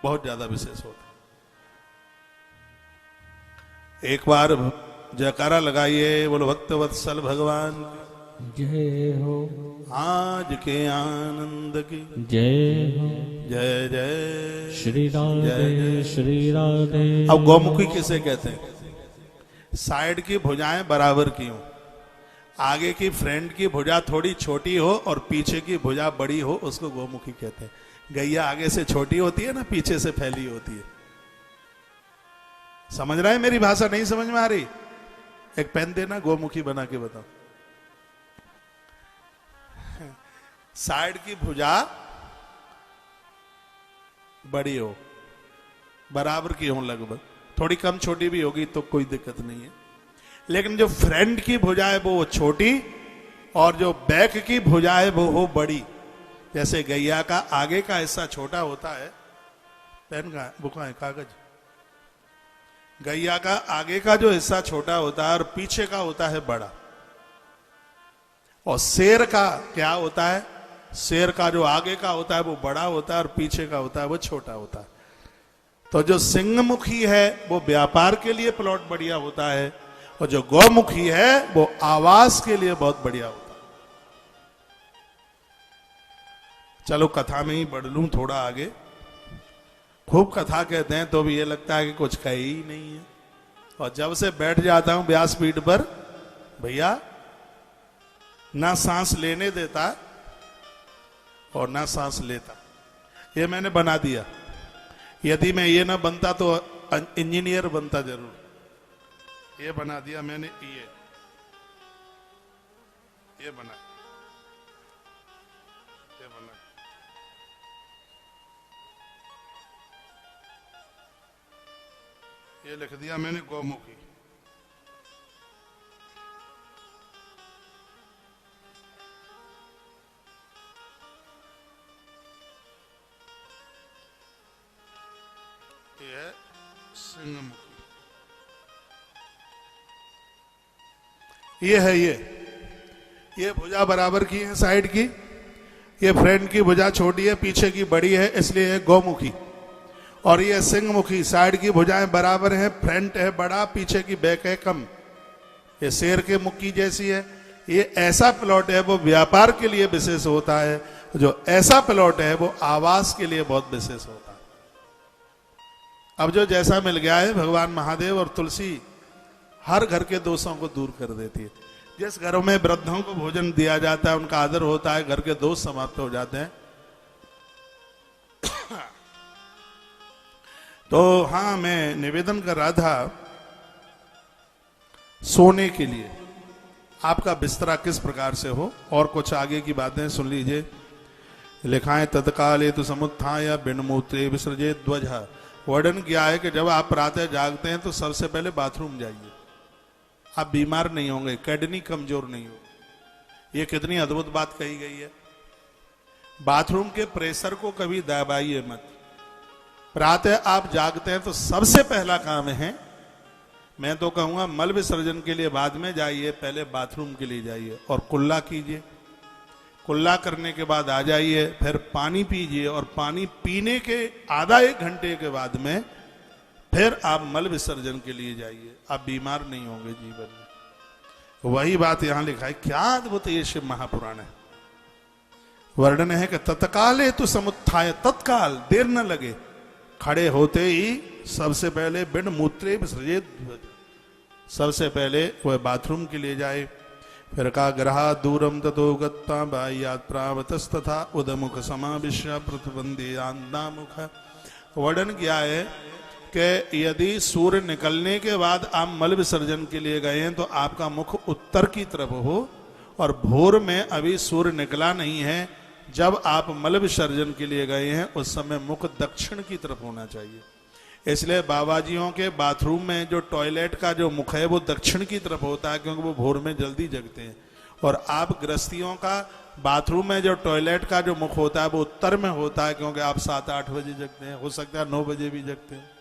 बहुत ज्यादा विशेष होता है। एक बार जयकारा लगाइए, बोलो भक्त वत्सल भगवान जय हो, आज के आनंद की जय हो, जय जय श्री राधे श्री राधे। अब गौमुखी किसे कहते हैं? साइड की भुजाएं बराबर की हो, आगे की फ्रंट की भुजा थोड़ी छोटी हो और पीछे की भुजा बड़ी हो, उसको गौमुखी कहते हैं। गैया आगे से छोटी होती है ना, पीछे से फैली होती है। समझ रहा है मेरी भाषा? नहीं समझ में आ रही? एक पेन देना, गौमुखी बना के बताओ। साइड की भुजा बड़ी हो, बराबर की हो लगभग, थोड़ी कम छोटी भी होगी तो कोई दिक्कत नहीं है, लेकिन जो फ्रंट की भुजा है वो छोटी और जो बैक की भुजा है वो हो बड़ी। जैसे गैया का आगे का हिस्सा छोटा होता है, पेन का बुका है कागज, गैया का आगे का जो हिस्सा छोटा होता है और पीछे का होता है बड़ा। और शेर का क्या होता है? शेर का जो आगे का होता है वो बड़ा होता है और पीछे का होता है वो छोटा होता है। तो जो सिंहमुखी है वो व्यापार के लिए प्लॉट बढ़िया होता है, और जो गौमुखी है वो आवास के लिए बहुत बढ़िया होता है। चलो कथा में ही बढ़ लूं थोड़ा आगे। खूब कथा कहते हैं तो भी ये लगता है कि कुछ कहे ही नहीं है, और जब से बैठ जाता हूं व्यासपीठ पर, भैया ना सांस लेने देता और ना सांस लेता। ये मैंने बना दिया, यदि मैं ये ना बनता तो इंजीनियर बनता जरूर। ये बना दिया मैंने, ये बना, ये बना। ये लिख दिया मैंने गौमुखी। ये है सिंहमुखी। ये है ये भुजा बराबर की है साइड की, ये फ्रंट की भुजा छोटी है, पीछे की बड़ी है, इसलिए है गौमुखी। और ये सिंहमुखी, साइड की भुजाएं बराबर हैं, फ्रंट है बड़ा, पीछे की बैक है कम। ये शेर के मुख की जैसी है। ये ऐसा प्लॉट है वो व्यापार के लिए विशेष होता है, जो ऐसा प्लॉट है वो आवास के लिए बहुत विशेष होता है। अब जो जैसा मिल गया है, भगवान महादेव और तुलसी हर घर के दोषों को दूर कर देती है। जिस घरों में वृद्धों को भोजन दिया जाता है, उनका आदर होता है, घर के दोष समाप्त हो जाते हैं। तो हाँ, मैं निवेदन कर रहा था, सोने के लिए आपका बिस्तरा किस प्रकार से हो, और कुछ आगे की बातें सुन लीजिए। लिखाएं तत्काले तो समुत्थाय बिनमूत्रे विसर्जे ध्वजा। वर्णन किया है कि जब आप प्रातः जागते हैं तो सबसे पहले बाथरूम जाइए। आप बीमार नहीं होंगे, किडनी कमजोर नहीं हो। ये कितनी अद्भुत बात कही गई है। बाथरूम के प्रेशर को कभी दबाइए मत। प्रातः आप जागते हैं तो सबसे पहला काम है, मैं तो कहूंगा मल विसर्जन के लिए बाद में जाइए, पहले बाथरूम के लिए जाइए और कुल्ला कीजिए। कुल्ला करने के बाद आ जाइए, फिर पानी पीजिए, और पानी पीने के आधा एक घंटे के बाद में फिर आप मल विसर्जन के लिए जाइए। आप बीमार नहीं होंगे जीवन में। वही बात यहां लिखा है। क्या अद्भुत ये शिव महापुराण है। वर्णन है कि तत्काले तो समुत्थाय, तत्काल, देर न लगे, खड़े होते ही सबसे पहले बिन मूत्रे विसर्जित, सबसे पहले वह बाथरूम के लिए जाए। फिर का ग्रहा दूरम ततो गत्ता बाह्यात् प्रावतस्तथा उदमुख समाविश्य प्रतिबंधी आंदामुख। वर्णन किया है कि यदि सूर्य निकलने के बाद आप मल विसर्जन के लिए गए हैं तो आपका मुख उत्तर की तरफ हो, और भोर में अभी सूर्य निकला नहीं है, जब आप मल विसर्जन के लिए गए हैं उस समय मुख दक्षिण की तरफ होना चाहिए। इसलिए बाबाजियों के बाथरूम में जो टॉयलेट का जो मुख है वो दक्षिण की तरफ होता है, क्योंकि वो भोर में जल्दी जगते हैं। और आप गृहस्थियों का बाथरूम में जो टॉयलेट का जो मुख होता है वो उत्तर में होता है, क्योंकि आप 7-8 बजे जगते हैं, हो सकता है 9 बजे भी जगते हैं।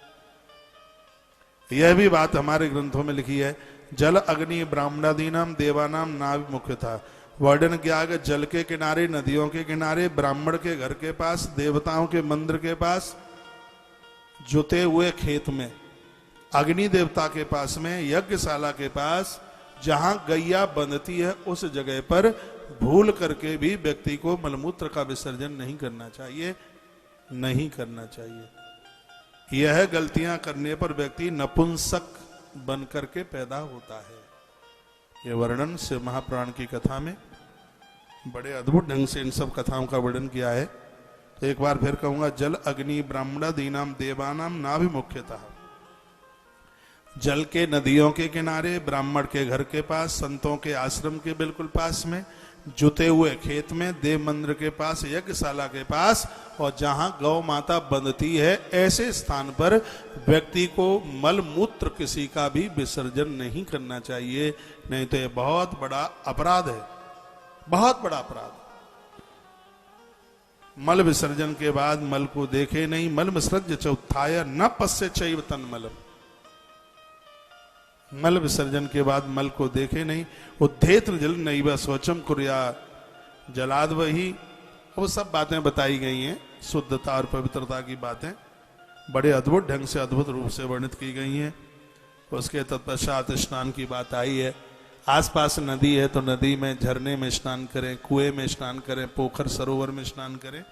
यह भी बात हमारे ग्रंथों में लिखी है। जल अग्नि ब्राह्मणादीनाम देवानाम नाभि मुख्य था। वर्णन किया कि जल के किनारे, नदियों के किनारे, ब्राह्मण के घर के पास, देवताओं के मंदिर के पास जुते हुए खेत में, अग्नि देवता के पास में, यज्ञशाला के पास, जहां गैया बंधती है उस जगह पर भूल करके भी व्यक्ति को मलमूत्र का विसर्जन नहीं करना चाहिए, नहीं करना चाहिए। यह गलतियां करने पर व्यक्ति नपुंसक बन करके पैदा होता है। यह वर्णन शिव महापुराण की कथा में बड़े अद्भुत ढंग से इन सब कथाओं का वर्णन किया है। तो एक बार फिर कहूंगा, जल अग्नि ब्राह्मणादीनाम देवानाम नाभिमुख्यतः, जल के नदियों के किनारे, ब्राह्मण के घर के पास, संतों के आश्रम के बिल्कुल पास में, जुते हुए खेत में, देव मंदिर के पास, यज्ञशाला के पास, और जहां गौ माता बंधती है ऐसे स्थान पर व्यक्ति को मल मूत्र किसी का भी विसर्जन नहीं करना चाहिए, नहीं तो यह बहुत बड़ा अपराध है, बहुत बड़ा अपराध। मल विसर्जन के बाद मल को देखे नहीं, मल विसर्ज चौथाय न पश्य चैव तन्मलम, मल विसर्जन के बाद मल को देखे नहीं। उद्धेत्र जल नैव शौचम कुर्या जलाद वही, वो सब बातें बताई गई हैं, शुद्धता और पवित्रता की बातें बड़े अद्भुत ढंग से, अद्भुत रूप से वर्णित की गई हैं। उसके तत्पश्चात स्नान की बात आई है। आसपास नदी है तो नदी में, झरने में स्नान करें, कुएं में स्नान करें, पोखर सरोवर में स्नान करें।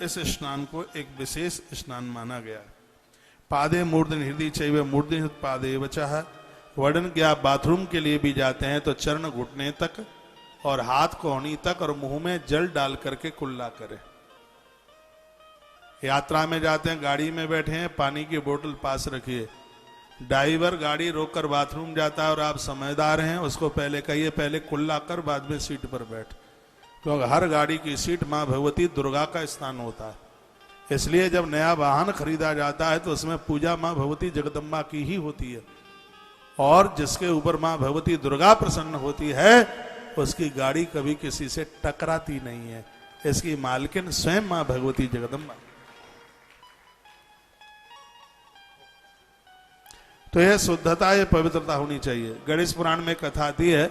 इस स्नान को एक विशेष स्नान माना गया है। पादे मूर्धन हृदय चैव मूर्धन पादे वचः, वर्णन किया आप बाथरूम के लिए भी जाते हैं तो चरण घुटने तक और हाथ कोहनी तक और मुंह में जल डाल करके कुल्ला करें। यात्रा में जाते हैं, गाड़ी में बैठे हैं, पानी की बोतल पास रखिए। ड्राइवर गाड़ी रोककर बाथरूम जाता है और आप समझदार हैं, उसको पहले कहिए पहले कुल्ला कर, बाद में सीट पर बैठ, क्योंकि हर गाड़ी की सीट मां भगवती दुर्गा का स्थान होता है। इसलिए जब नया वाहन खरीदा जाता है तो उसमें पूजा मां भगवती जगदम्बा की ही होती है, और जिसके ऊपर मां भगवती दुर्गा प्रसन्न होती है उसकी गाड़ी कभी किसी से टकराती नहीं है। इसकी मालकिन स्वयं मां भगवती जगदम्बा। तो यह शुद्धता, यह पवित्रता होनी चाहिए। गणेश पुराण में कथा आती है,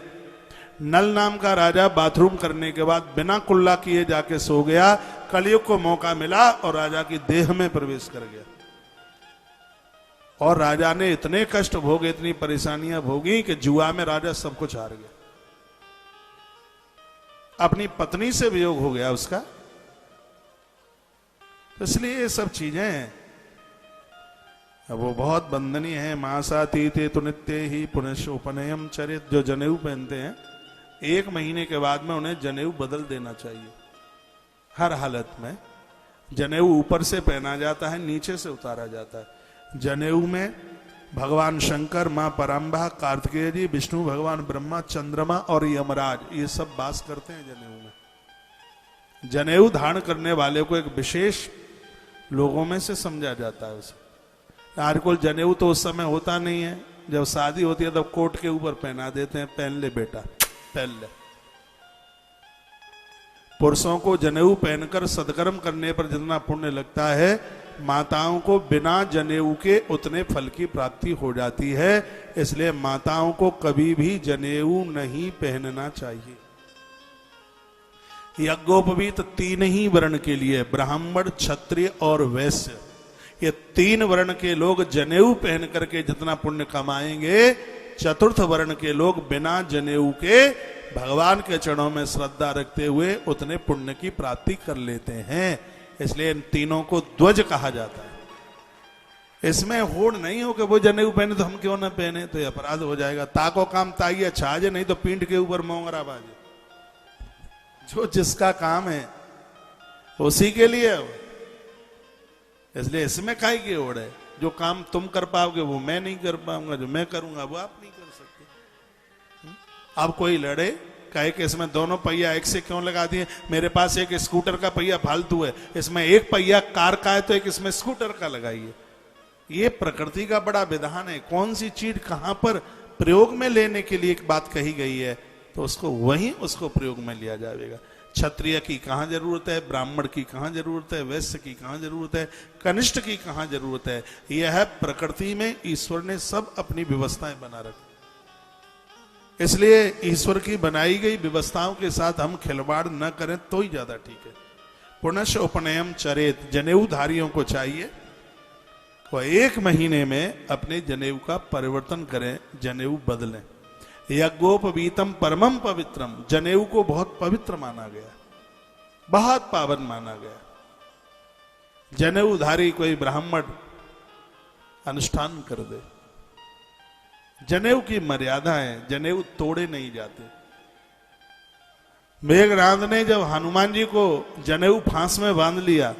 नल नाम का राजा बाथरूम करने के बाद बिना कुल्ला किए जाके सो गया। कलयुग को मौका मिला और राजा की देह में प्रवेश कर गया, और राजा ने इतने कष्ट भोगे, इतनी परेशानियां भोगी कि जुआ में राजा सब कुछ हार गया। अपनी पत्नी से वियोग हो गया उसका। तो इसलिए ये सब चीजें हैं, अब वो बहुत बंधनीय है। मासातीते तो नित्य ही पुनशोपनयम चरित, जो जनेऊ पहनते हैं 1 महीने के बाद में उन्हें जनेऊ बदल देना चाहिए। हर हालत में जनेऊ ऊपर से पहना जाता है, नीचे से उतारा जाता है। जनेऊ में भगवान शंकर, मां पराम्बा, कार्तिकेय जी, विष्णु भगवान, ब्रह्मा, चंद्रमा और यमराज, ये सब वास करते हैं जनेऊ में। जनेऊ धारण करने वाले को एक विशेष लोगों में से समझा जाता है उसे। आजकल जनेऊ तो उस समय होता नहीं है, जब शादी होती है तब कोट के ऊपर पहना देते हैं, पहन ले बेटा, पहन ले। पुरुषों को जनेऊ पहनकर सत्कर्म करने पर जितना पुण्य लगता है, माताओं को बिना जनेऊ के उतने फल की प्राप्ति हो जाती है। इसलिए माताओं को कभी भी जनेऊ नहीं पहनना चाहिए। यज्ञोपवीत 3 ही वर्ण के लिए, ब्राह्मण, क्षत्रिय और वैश्य, ये 3 वर्ण के लोग जनेऊ पहन करके जितना पुण्य कमाएंगे, चतुर्थ वर्ण के लोग बिना जनेऊ के भगवान के चरणों में श्रद्धा रखते हुए उतने पुण्य की प्राप्ति कर लेते हैं। इसलिए इन तीनों को ध्वज कहा जाता है। इसमें होड़ नहीं हो कि वो जनेऊ पहने तो हम क्यों ना पहने, तो ये अपराध हो जाएगा। ताको काम ताइए छाजे, नहीं तो पीठ के ऊपर मोंगरा बाजे। जो जिसका काम है उसी के लिए, इसलिए इसमें काहे की होड़ है। जो काम तुम कर पाओगे वो मैं नहीं कर पाऊंगा, जो मैं करूंगा वो आप नहीं कर सकते। अब कोई लड़े कहे कि इसमें दोनों पहिया एक से क्यों लगा दिए, मेरे पास एक स्कूटर का पहिया फालतू है, इसमें एक पहिया कार का है तो एक इसमें स्कूटर का लगाइए। ये प्रकृति का बड़ा विधान है। कौन सी चीज कहां पर प्रयोग में लेने के लिए एक बात कही गई है तो उसको वहीं उसको प्रयोग में लिया जाएगा। क्षत्रिय की कहां जरूरत है, ब्राह्मण की कहां जरूरत है, वैश्य की कहां जरूरत है, कनिष्ठ की कहां जरूरत है। यह प्रकृति में ईश्वर ने सब अपनी व्यवस्थाएं बना रखी। इसलिए ईश्वर की बनाई गई व्यवस्थाओं के साथ हम खिलवाड़ न करें तो ही ज्यादा ठीक है। पुनश्च उपनयम चरेत, जनेऊधारियों को चाहिए वह 1 महीने में अपने जनेऊ का परिवर्तन करें, जनेऊ बदलें। यज्ञोपवीतम परमम पवित्रम, जनेऊ को बहुत पवित्र माना गया, बहुत पावन माना गया। जनेऊधारी कोई ब्राह्मण अनुष्ठान कर दे। जनेऊ की मर्यादा है, जनेऊ तोड़े नहीं जाते। मेघनाद ने जब हनुमान जी को जनेऊ फांस में बांध लिया